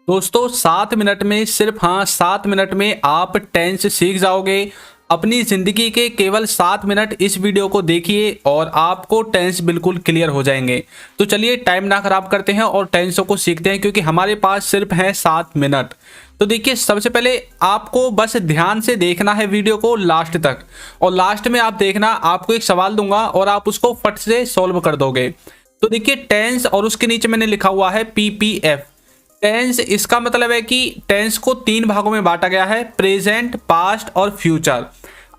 दोस्तों 7 मिनट में सिर्फ 7 मिनट में आप टेंस सीख जाओगे। अपनी ज़िंदगी के केवल 7 मिनट इस वीडियो को देखिए और आपको टेंस बिल्कुल क्लियर हो जाएंगे। तो चलिए टाइम ना खराब करते हैं और टेंसों को सीखते हैं, क्योंकि हमारे पास सिर्फ हैं 7 मिनट। तो देखिए, सबसे पहले आपको बस ध्यान से देखना है वीडियो को लास्ट तक, और लास्ट में आप देखना, आपको एक सवाल दूंगा और आप उसको फट से सॉल्व कर दोगे। तो देखिए, टेंस और उसके नीचे मैंने लिखा हुआ है PPF। टेंस, इसका मतलब है कि टेंस को 3 भागों में बांटा गया है, प्रेजेंट, पास्ट और फ्यूचर।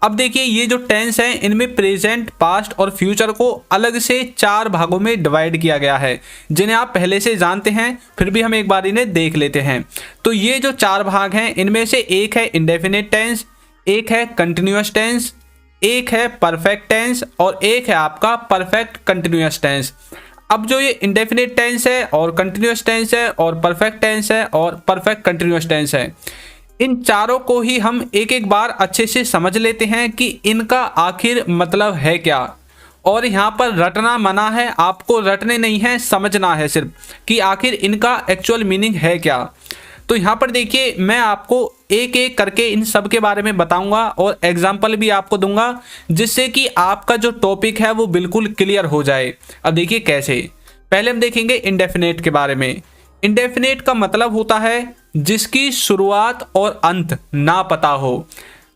अब देखिए, ये जो टेंस है इनमें प्रेजेंट, पास्ट और फ्यूचर को अलग से 4 भागों में डिवाइड किया गया है, जिन्हें आप पहले से जानते हैं, फिर भी हम एक बार इन्हें देख लेते हैं। तो ये जो 4 भाग हैं, इनमें से एक है इंडेफिनिट टेंस, एक है कंटिन्यूअस टेंस, एक है परफेक्ट टेंस और एक है आपका परफेक्ट कंटिन्यूअस टेंस। अब जो ये इंडेफिनिट टेंस है और कंटिन्यूअस टेंस है और परफेक्ट टेंस है और परफेक्ट कंटिन्यूअस टेंस है, इन चारों को ही हम एक एक बार अच्छे से समझ लेते हैं कि इनका आखिर मतलब है क्या। और यहाँ पर रटना मना है, आपको रटने नहीं है, समझना है सिर्फ कि आखिर इनका एक्चुअल मीनिंग है क्या। तो यहाँ पर देखिए, मैं आपको एक एक करके इन सब के बारे में बताऊंगा और एग्जाम्पल भी आपको दूंगा, जिससे कि आपका जो टॉपिक है वो बिल्कुल क्लियर हो जाए। अब देखिए कैसे। पहले हम देखेंगे इंडेफिनेट के बारे में। इंडेफिनेट का मतलब होता है जिसकी शुरुआत और अंत ना पता हो।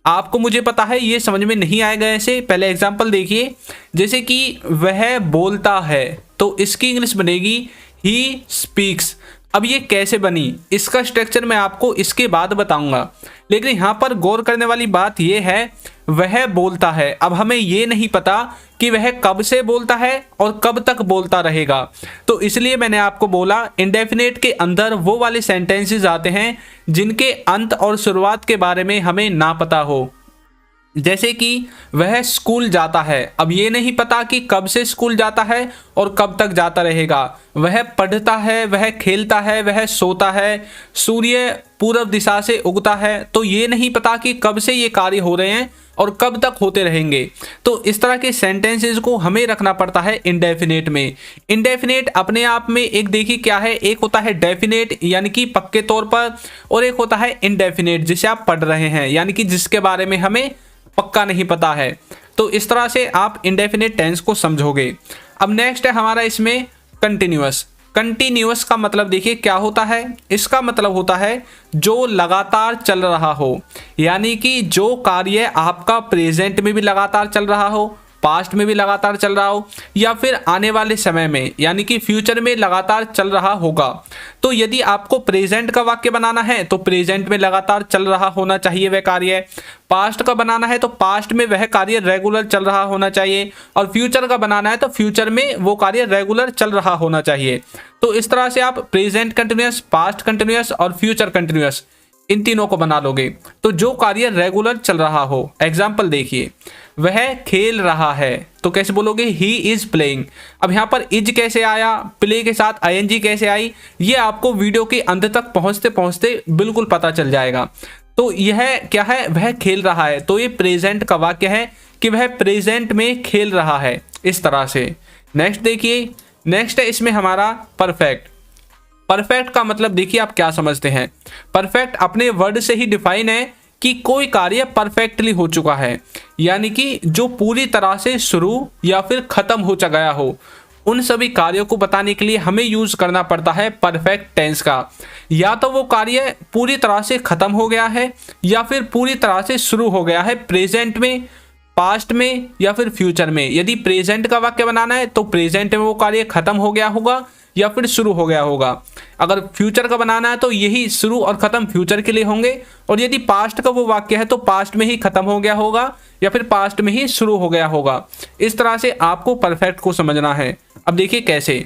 आपको मुझे पता है ये समझ में नहीं आएगा ऐसे। पहले एग्जाम्पल देखिए, जैसे कि वह बोलता है, तो इसकी इंग्लिश बनेगी ही स्पीक्स। अब ये कैसे बनी, इसका स्ट्रक्चर मैं आपको इसके बाद बताऊंगा, लेकिन यहाँ पर गौर करने वाली बात यह है, वह बोलता है। अब हमें ये नहीं पता कि वह कब से बोलता है और कब तक बोलता रहेगा, तो इसलिए मैंने आपको बोला इंडेफिनेट के अंदर वो वाले सेंटेंसेस आते हैं जिनके अंत और शुरुआत के बारे में हमें ना पता हो। जैसे कि वह स्कूल जाता है, अब ये नहीं पता कि कब से स्कूल जाता है और कब तक जाता रहेगा। वह पढ़ता है, वह खेलता है, वह सोता है, सूर्य पूर्व दिशा से उगता है, तो ये नहीं पता कि कब से ये कार्य हो रहे हैं और कब तक होते रहेंगे। तो इस तरह के सेंटेंसेस को हमें रखना पड़ता है इंडेफिनेट में। इंडेफिनेट अपने आप में एक देखिए क्या है, एक होता है डेफिनेट यानी कि पक्के तौर पर, और एक होता है इनडेफिनेट जिसे आप पढ़ रहे हैं, यानी कि जिसके बारे में हमें पक्का नहीं पता है। तो इस तरह से आप इंडेफिनिट टेंस को समझोगे। अब नेक्स्ट है हमारा इसमें कंटिन्यूअस। कंटिन्यूअस का मतलब देखिए क्या होता है, इसका मतलब होता है जो लगातार चल रहा हो, यानी कि जो कार्य आपका प्रेजेंट में भी लगातार चल रहा हो, पास्ट में भी लगातार चल रहा हो, या फिर आने वाले समय में यानी कि फ्यूचर में लगातार चल रहा होगा। तो यदि आपको प्रेजेंट का वाक्य बनाना है तो प्रेजेंट में लगातार चल रहा होना चाहिए वह कार्य, पास्ट का बनाना है तो पास्ट में वह कार्य रेगुलर चल रहा होना चाहिए, और फ्यूचर का बनाना है तो फ्यूचर में वो कार्य रेगुलर चल रहा होना चाहिए। तो इस तरह से आप प्रेजेंट कंटिन्यूअस, पास्ट कंटिन्यूअस और फ्यूचर कंटिन्यूअस इन तीनों को बना लोगे। तो जो कार्य रेगुलर चल रहा हो, एग्जाम्पल देखिए, वह खेल रहा है, तो कैसे बोलोगे, ही इज प्लेइंग। अब यहाँ पर इज कैसे आया, प्ले के साथ ING कैसे आई, ये आपको वीडियो के अंत तक पहुँचते पहुँचते बिल्कुल पता चल जाएगा। तो यह क्या है, वह खेल रहा है, तो ये प्रेजेंट का वाक्य है कि वह प्रेजेंट में खेल रहा है, इस तरह से। नेक्स्ट देखिए, नेक्स्ट है इसमें हमारा परफेक्ट। परफेक्ट का मतलब देखिए आप क्या समझते हैं। परफेक्ट अपने वर्ड से ही डिफाइन है कि कोई कार्य परफेक्टली हो चुका है, यानी कि जो पूरी तरह से शुरू या फिर खत्म हो गया हो। उन सभी कार्यों को बताने के लिए हमें यूज करना पड़ता है परफेक्ट टेंस का। या तो वो कार्य पूरी तरह से खत्म हो गया है या फिर पूरी तरह से शुरू हो गया है, प्रेजेंट में, पास्ट में या फिर फ्यूचर में। यदि प्रेजेंट का वाक्य बनाना है तो प्रेजेंट में वो कार्य खत्म हो गया होगा या फिर शुरू हो गया होगा। अगर फ्यूचर का बनाना है तो यही शुरू और खत्म फ्यूचर के लिए होंगे, और यदि पास्ट का वो वाक्य है तो पास्ट में ही खत्म हो गया होगा या फिर पास्ट में ही शुरू हो गया होगा। इस तरह से आपको परफेक्ट को समझना है। अब देखिए कैसे,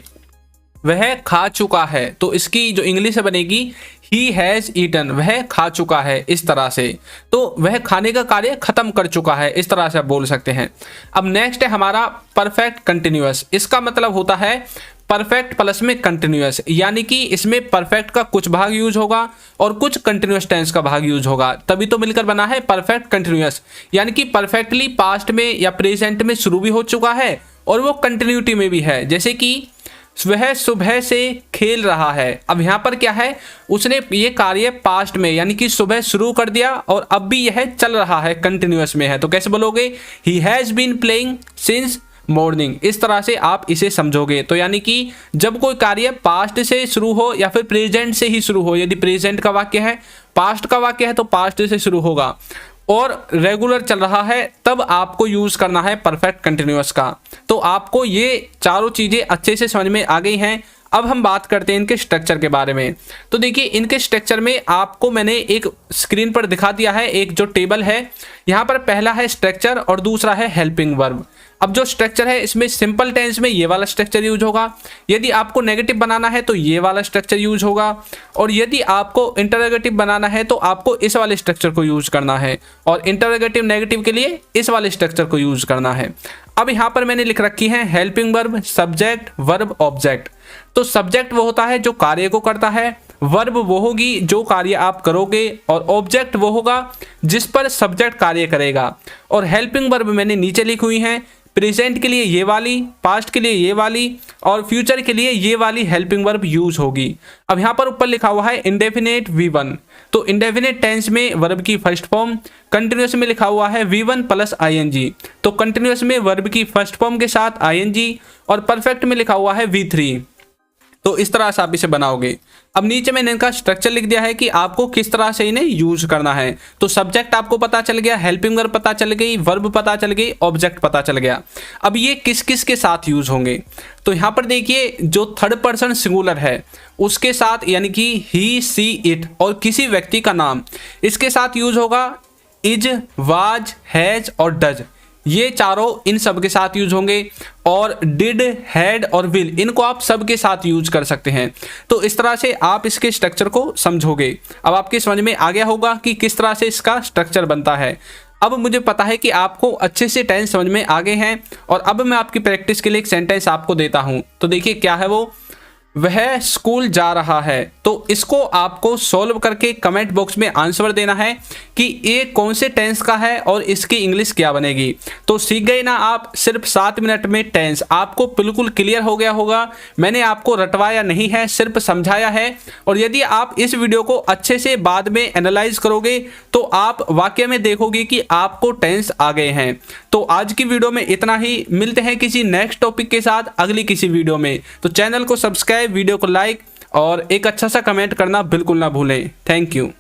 वह खा चुका है, तो इसकी जो इंग्लिश बनेगी ही हैज ईटन, वह खा चुका है, इस तरह से। तो वह खाने का कार्य खत्म कर चुका है, इस तरह से आप बोल सकते हैं। अब नेक्स्ट है हमारा परफेक्ट कंटिन्यूअस। इसका मतलब होता है परफेक्ट प्लस में कंटिन्यूअस, यानी कि इसमें परफेक्ट का कुछ भाग यूज होगा और कुछ कंटिन्यूअस टेंस का भाग यूज होगा, तभी तो मिलकर बना है परफेक्ट कंटिन्यूअस। यानी कि परफेक्टली पास्ट में या प्रेजेंट में शुरू भी हो चुका है और वो कंटिन्यूटी में भी है। जैसे कि वह सुबह से खेल रहा है। अब यहाँ पर क्या है, उसने ये कार्य पास्ट में यानी कि सुबह शुरू कर दिया और अब भी यह चल रहा है, कंटिन्यूअस में है। तो कैसे बोलोगे, he has been playing since morning. इस तरह से आप इसे समझोगे। तो यानी कि जब कोई कार्य पास्ट से शुरू हो या फिर प्रेजेंट से ही शुरू हो, यदि प्रेजेंट का वाक्य है, पास्ट का वाक्य है तो पास्ट से शुरू होगा और रेगुलर चल रहा है, तब आपको यूज करना है परफेक्ट कंटिन्यूअस का। तो आपको ये चारों चीजें अच्छे से समझ में आ गई हैं। अब हम बात करते हैं इनके स्ट्रक्चर के बारे में। तो देखिए, इनके स्ट्रक्चर में आपको मैंने एक स्क्रीन पर दिखा दिया है, एक जो टेबल है यहाँ पर, पहला है स्ट्रक्चर और दूसरा है हेल्पिंग वर्ब। अब जो स्ट्रक्चर है इसमें सिंपल टेंस में ये वाला स्ट्रक्चर यूज होगा, यदि आपको नेगेटिव बनाना है तो ये वाला स्ट्रक्चर यूज होगा, और यदि आपको इंटरोगेटिव बनाना है तो आपको इस वाले स्ट्रक्चर को यूज करना है, और इंटरोगेटिव नेगेटिव के लिए इस वाले स्ट्रक्चर को यूज करना है। अब यहाँ पर मैंने लिख रखी है helping verb, subject, verb, object. तो सब्जेक्ट वो होता है जो कार्य को करता है, वर्ब वो होगी जो कार्य आप करोगे, और ऑब्जेक्ट वो होगा जिस पर सब्जेक्ट कार्य करेगा। और हेल्पिंग वर्ब मैंने नीचे लिखी हुई है, प्रेजेंट के लिए ये वाली, पास्ट के लिए ये वाली, और फ्यूचर के लिए ये वाली हेल्पिंग वर्ब यूज होगी। अब यहाँ पर ऊपर लिखा हुआ है इंडेफिनेट V1, तो इंडेफिनेट टेंस में वर्ब की फर्स्ट फॉर्म, कंटिन्यूअस में लिखा हुआ है V1 प्लस ing, तो कंटिन्यूअस में वर्ब की फर्स्ट फॉर्म के साथ ing, और परफेक्ट में लिखा हुआ है V3। तो इस तरह से आप इसे बनाओगे। अब नीचे मैंने इनका स्ट्रक्चर लिख दिया है कि आपको किस तरह से इन्हें यूज करना है। तो सब्जेक्ट आपको पता चल गया, हेल्पिंग वर्ब पता चल गई, वर्ब पता चल गई, ऑब्जेक्ट पता चल गया। अब ये किस किस के साथ यूज होंगे, तो यहाँ पर देखिए, जो थर्ड पर्सन सिंगुलर है उसके साथ, यानी कि ही, सी, इट, और किसी व्यक्ति का नाम, इसके साथ यूज होगा इज, वाज, हैज और डज। ये चारों इन सब के साथ यूज होंगे। और डिड, हैड और विल, इनको आप सब के साथ यूज कर सकते हैं। तो इस तरह से आप इसके स्ट्रक्चर को समझोगे। अब आपके समझ में आ गया होगा कि किस तरह से इसका स्ट्रक्चर बनता है। अब मुझे पता है कि आपको अच्छे से टेंस समझ में आ गए हैं, और अब मैं आपकी प्रैक्टिस के लिए एक सेंटेंस आपको देता हूं। तो देखिए क्या है वो, वह स्कूल जा रहा है। तो इसको आपको सॉल्व करके कमेंट बॉक्स में आंसर देना है कि ये कौन से टेंस का है और इसकी इंग्लिश क्या बनेगी। तो सीख गए ना आप, सिर्फ 7 मिनट में टेंस आपको बिल्कुल क्लियर हो गया होगा। मैंने आपको रटवाया नहीं है, सिर्फ समझाया है। और यदि आप इस वीडियो को अच्छे से बाद में एनालाइज करोगे तो आप वाकई में देखोगे कि आपको टेंस आ गए हैं। तो आज की वीडियो में इतना ही, मिलते हैं किसी नेक्स्ट टॉपिक के साथ अगली किसी वीडियो में। तो चैनल को सब्सक्राइब, वीडियो को लाइक और एक अच्छा सा कमेंट करना बिल्कुल ना भूलें। Thank you.